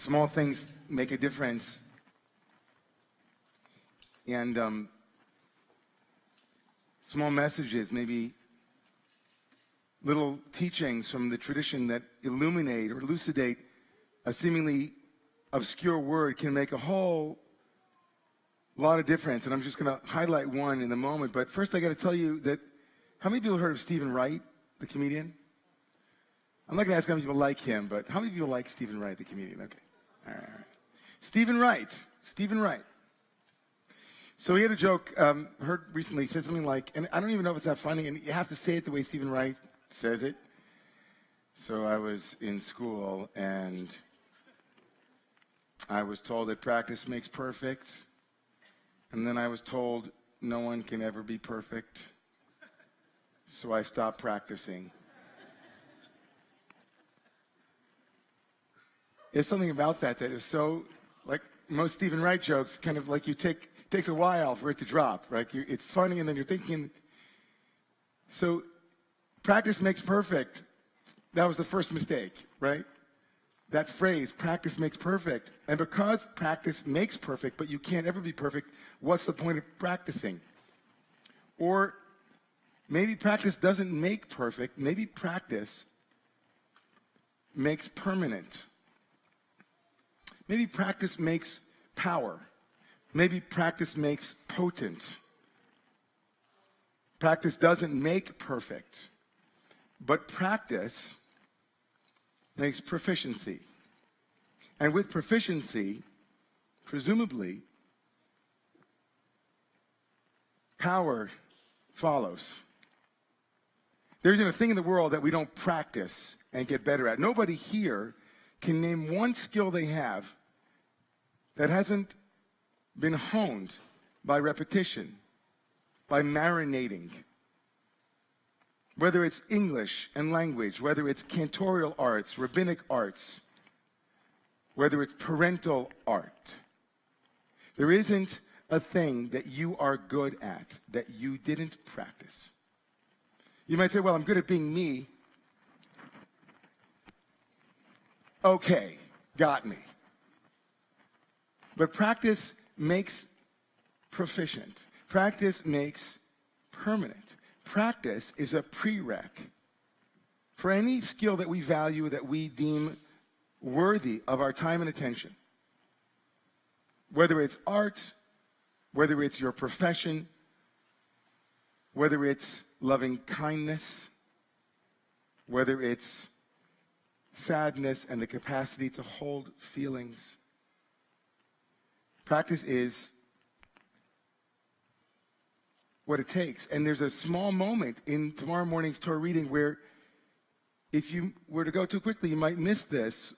Small things make a difference. And small messages, maybe little teachings from the tradition that illuminate or elucidate a seemingly obscure word can make a whole lot of difference. And I'm just going to highlight one in a moment. But first, I got to tell you that how many people have heard of Stephen Wright, the comedian? I'm not going to ask how many people like him, but how many people like Stephen Wright, the comedian? Okay. All right. Stephen Wright. So he had a joke, heard recently, he said something like, and I don't even know if it's that funny, and you have to say it the way Stephen Wright says it. So I was in school, and I was told that practice makes perfect, and then I was told no one can ever be perfect, so I stopped practicing. There's something about that is so, like most Stephen Wright jokes, kind of like takes a while for it to drop, right? It's funny, and then you're thinking. So, practice makes perfect. That was the first mistake, right? That phrase, practice makes perfect. And because practice makes perfect, but you can't ever be perfect, what's the point of practicing? Or maybe practice doesn't make perfect. Maybe practice makes permanent. Maybe practice makes power. Maybe practice makes potent. Practice doesn't make perfect, but practice makes proficiency. And with proficiency, presumably, power follows. There isn't a thing in the world that we don't practice and get better at. Nobody here can name one skill they have that hasn't been honed by repetition, by marinating. Whether it's English and language, whether it's cantorial arts, rabbinic arts, whether it's parental art. There isn't a thing that you are good at that you didn't practice. You might say, well, I'm good at being me. Okay, got me. But practice makes proficient. Practice makes permanent. Practice is a prereq for any skill that we value, that we deem worthy of our time and attention. Whether it's art, whether it's your profession, whether it's loving kindness, whether it's sadness and the capacity to hold feelings. Practice is what it takes. And there's a small moment in tomorrow morning's Torah reading where if you were to go too quickly, you might miss this.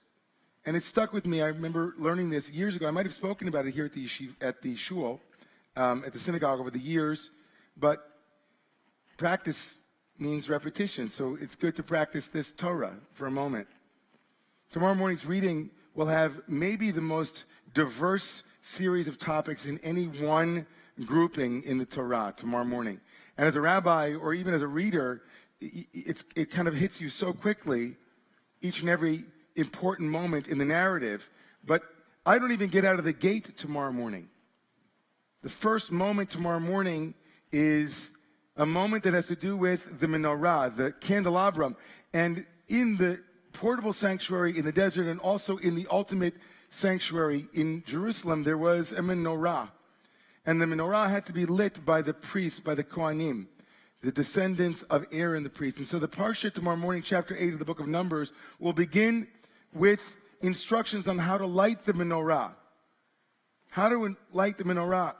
And it stuck with me. I remember learning this years ago. I might have spoken about it here at the shul, at the synagogue over the years. But practice means repetition. So it's good to practice this Torah for a moment. Tomorrow morning's reading will have maybe the most diverse series of topics in any one grouping in the Torah tomorrow morning. And as a rabbi or even as a reader, it kind of hits you so quickly, each and every important moment in the narrative. But I don't even get out of the gate tomorrow morning. The first moment tomorrow morning is a moment that has to do with the menorah, the candelabrum. And in the portable sanctuary in the desert and also in the ultimate sanctuary in Jerusalem, there was a menorah. And the menorah had to be lit by the priests, by the Kohanim, the descendants of Aaron the priest. And so the parsha tomorrow morning, chapter 8 of the book of Numbers, will begin with instructions on how to light the menorah. How to light the menorah.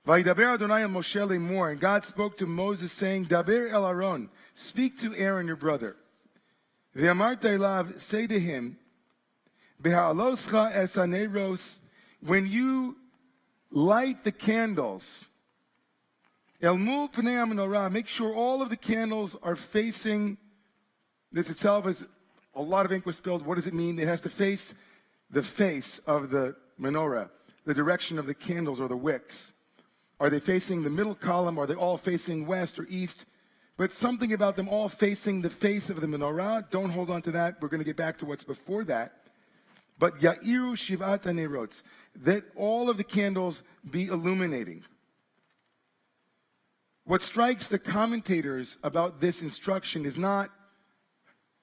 Vaydaber Adonai el Moshe lemor, and God spoke to Moses saying, Daber el Aaron, speak to Aaron your brother. Ve'amarta elav, say to him, Beha'aloscha es haneros, when you light the candles, El mul pnei menorah, make sure all of the candles are facing, this itself is a lot of ink was spilled. What does it mean? It has to face the face of the menorah, the direction of the candles or the wicks. Are they facing the middle column? Are they all facing west or east? But something about them all facing the face of the menorah. Don't hold on to that. We're going to get back to what's before that. But ya'iru shivat hanerot, that all of the candles be illuminating. What strikes the commentators about this instruction is not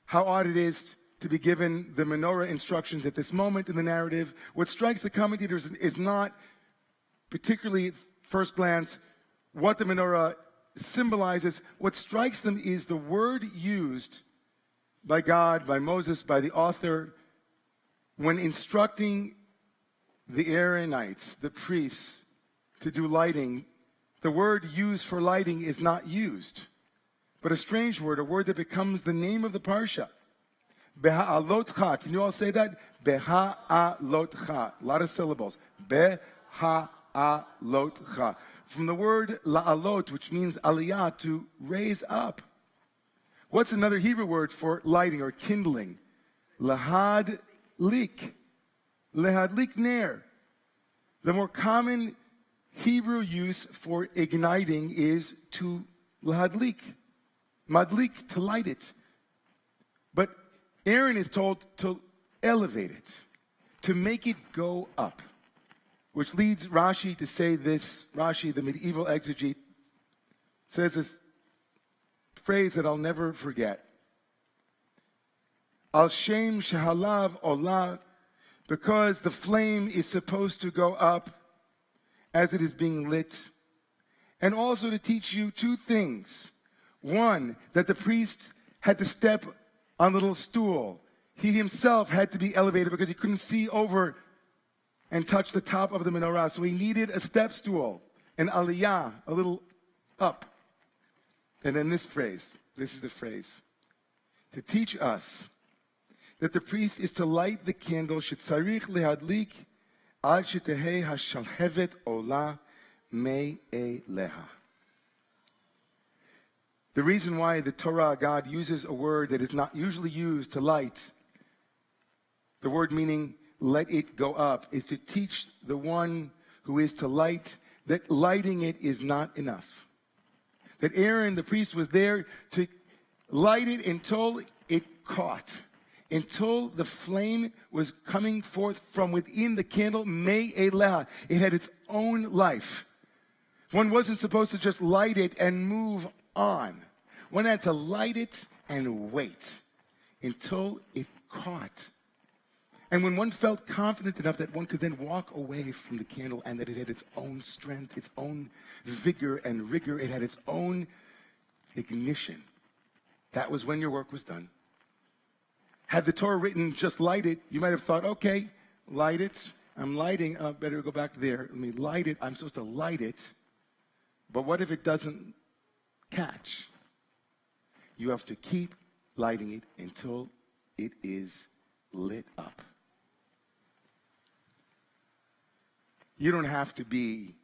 how odd it is to be given the menorah instructions at this moment in the narrative. What strikes the commentators is not particularly at first glance what the menorah symbolizes. What strikes them is the word used by God, by Moses, by the author, when instructing the Aaronites, the priests, to do lighting. The word used for lighting is not used, but a strange word, a word that becomes the name of the parsha. Beha'alotcha. Can you all say that? Beha'alotcha. A lot of syllables. Beha'alotcha. From the word la'alot, which means aliyah, to raise up. What's another Hebrew word for lighting or kindling? Lahadlik. Lahadlik ner. The more common Hebrew use for igniting is to lahadlik. Madlik, to light it. But Aaron is told to elevate it, to make it go up. Which leads Rashi to say this. Rashi, the medieval exegete, says this phrase that I'll never forget. Al Shem Shehalav Olah, because the flame is supposed to go up as it is being lit. And also to teach you two things. One, that the priest had to step on a little stool. He himself had to be elevated because he couldn't see over and touch the top of the menorah. So he needed a step stool, an aliyah, a little up. And then this phrase, this is the phrase, to teach us that the priest is to light the candle, shetzarich lehadlik ad shetehei hashalhevet olah me'eleha. The reason why the Torah, God, uses a word that is not usually used to light, the word meaning let it go up, is to teach the one who is to light that lighting it is not enough. That Aaron, the priest, was there to light it until it caught, until the flame was coming forth from within the candle, me'eleha. It had its own life. One wasn't supposed to just light it and move on. One had to light it and wait until it caught. And when one felt confident enough that one could then walk away from the candle and that it had its own strength, its own vigor and rigor, it had its own ignition, that was when your work was done. Had the Torah written, just light it, you might have thought, okay, light it. I'm lighting. Better go back there. Let me light it. I'm supposed to light it. But what if it doesn't catch? You have to keep lighting it until it is lit up. You don't have to be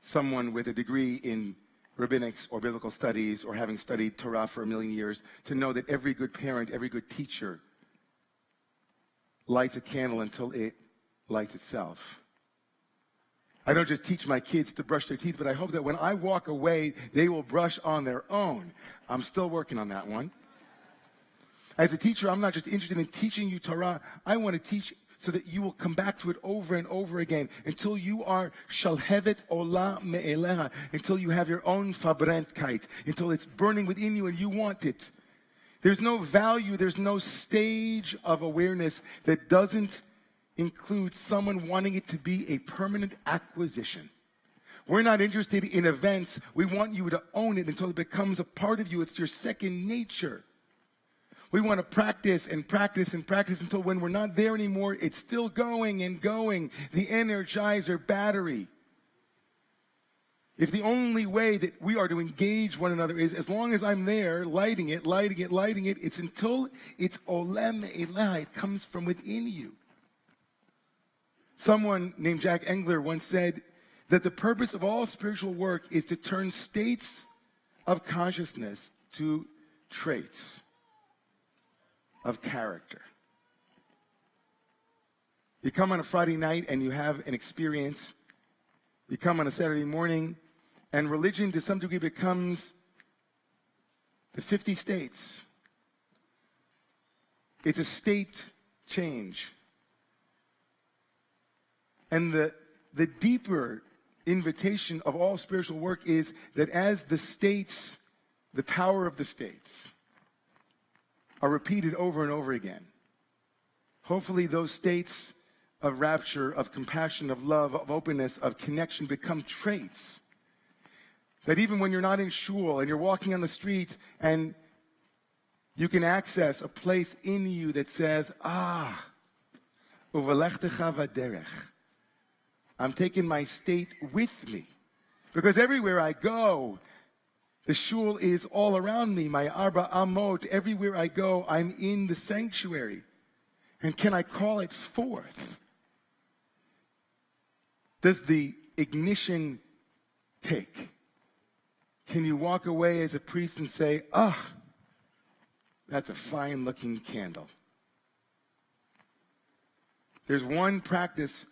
someone with a degree in rabbinics or biblical studies or having studied Torah for 1,000,000 years to know that every good parent, every good teacher lights a candle until it lights itself. I don't just teach my kids to brush their teeth, but I hope that when I walk away, they will brush on their own. I'm still working on that one. As a teacher, I'm not just interested in teaching you Torah. I want to teach so that you will come back to it over and over again until you are shalhevet olah me'eleha, until you have your own fabrentkeit, until it's burning within you and you want it. There's no value, there's no stage of awareness that doesn't include someone wanting it to be a permanent acquisition. We're not interested in events. We want you to own it until it becomes a part of you. It's your second nature. We want to practice and practice and practice until when we're not there anymore, it's still going and going, the Energizer battery. If the only way that we are to engage one another is as long as I'm there, lighting it, it's until it's olem elah, it comes from within you. Someone named Jack Engler once said that the purpose of all spiritual work is to turn states of consciousness to traits of character. You come on a Friday night and you have an experience. You come on a Saturday morning and religion to some degree becomes the 50 states. It's a state change. And the deeper invitation of all spiritual work is that as the states, the power of the states, are repeated over and over again, hopefully those states of rapture, of compassion, of love, of openness, of connection become traits. That even when you're not in shul and you're walking on the street and you can access a place in you that says, uvelechtecha v'derech. I'm taking my state with me. Because everywhere I go, the shul is all around me. My arba amot, everywhere I go, I'm in the sanctuary. And can I call it forth? Does the ignition take? Can you walk away as a priest and say, that's a fine-looking candle? There's one practice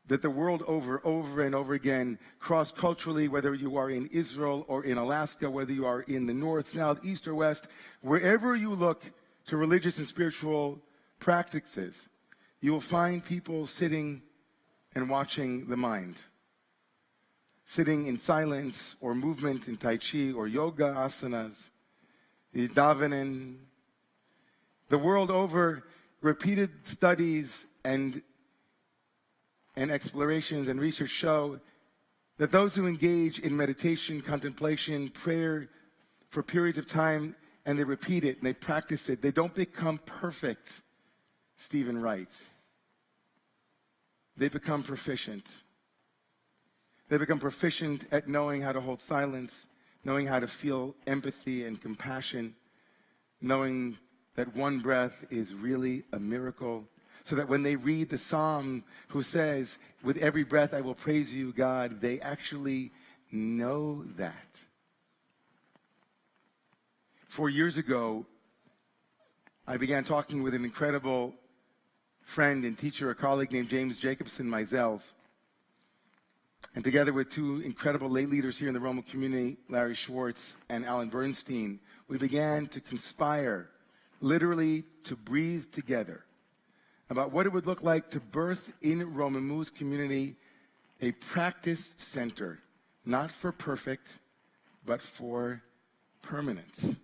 that the world over and over again, cross-culturally, whether you are in Israel or in Alaska, whether you are in the north, south, east, or west, wherever you look to religious and spiritual practices, you will find people sitting and watching the mind. Sitting in silence or movement in Tai Chi or yoga asanas, davening. The world over, repeated studies and explorations and research show that those who engage in meditation, contemplation, prayer for periods of time, and they repeat it and they practice it, they don't become perfect, Stephen writes. They become proficient. They become proficient at knowing how to hold silence, knowing how to feel empathy and compassion, knowing that one breath is really a miracle, so that when they read the psalm who says, with every breath I will praise you, God, they actually know that. 4 years ago, I began talking with an incredible friend and teacher, a colleague named James Jacobson Meisels. And together with two incredible lay leaders here in the Roma community, Larry Schwartz and Alan Bernstein, we began to conspire, literally to breathe together, about what it would look like to birth in Romamu's community a practice center, not for perfect, but for permanence.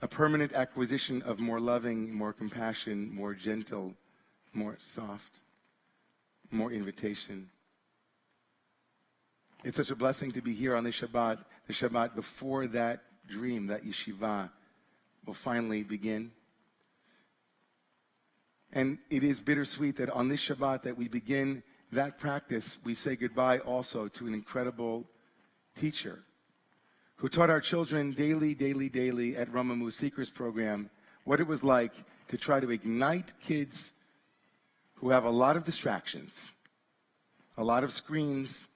A permanent acquisition of more loving, more compassion, more gentle, more soft, more invitation. It's such a blessing to be here on this Shabbat, the Shabbat before that dream, that yeshiva, will finally begin. And it is bittersweet that on this Shabbat that we begin that practice, we say goodbye also to an incredible teacher who taught our children daily at Romamu Seekers Program what it was like to try to ignite kids who have a lot of distractions, a lot of screens,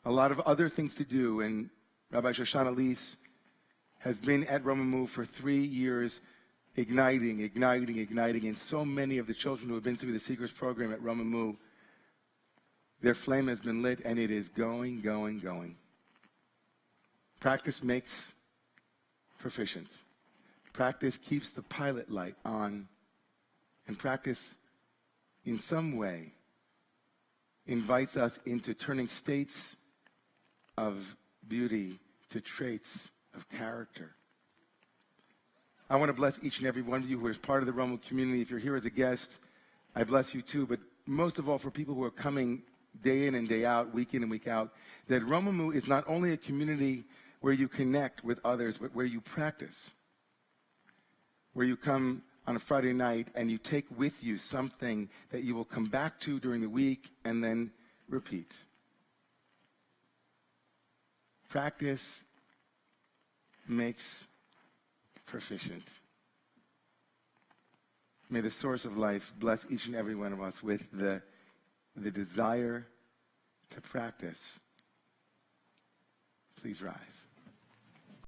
a lot of other things to do. And Rabbi Shoshana Lees has been at Romamu for 3 years, igniting. And so many of the children who have been through the Seekers Program at Romamu, their flame has been lit, and it is going. Practice makes proficient. Practice keeps the pilot light on. And practice, in some way, invites us into turning states of beauty to traits of character. I want to bless each and every one of you who is part of the Roman community. If you're here as a guest, I bless you too. But most of all, for people who are coming day in and day out, week in and week out, that Romamu is not only a community where you connect with others, but where you practice. Where you come on a Friday night and you take with you something that you will come back to during the week and then repeat. Practice makes proficient. May the source of life bless each and every one of us with the desire to practice. Please rise.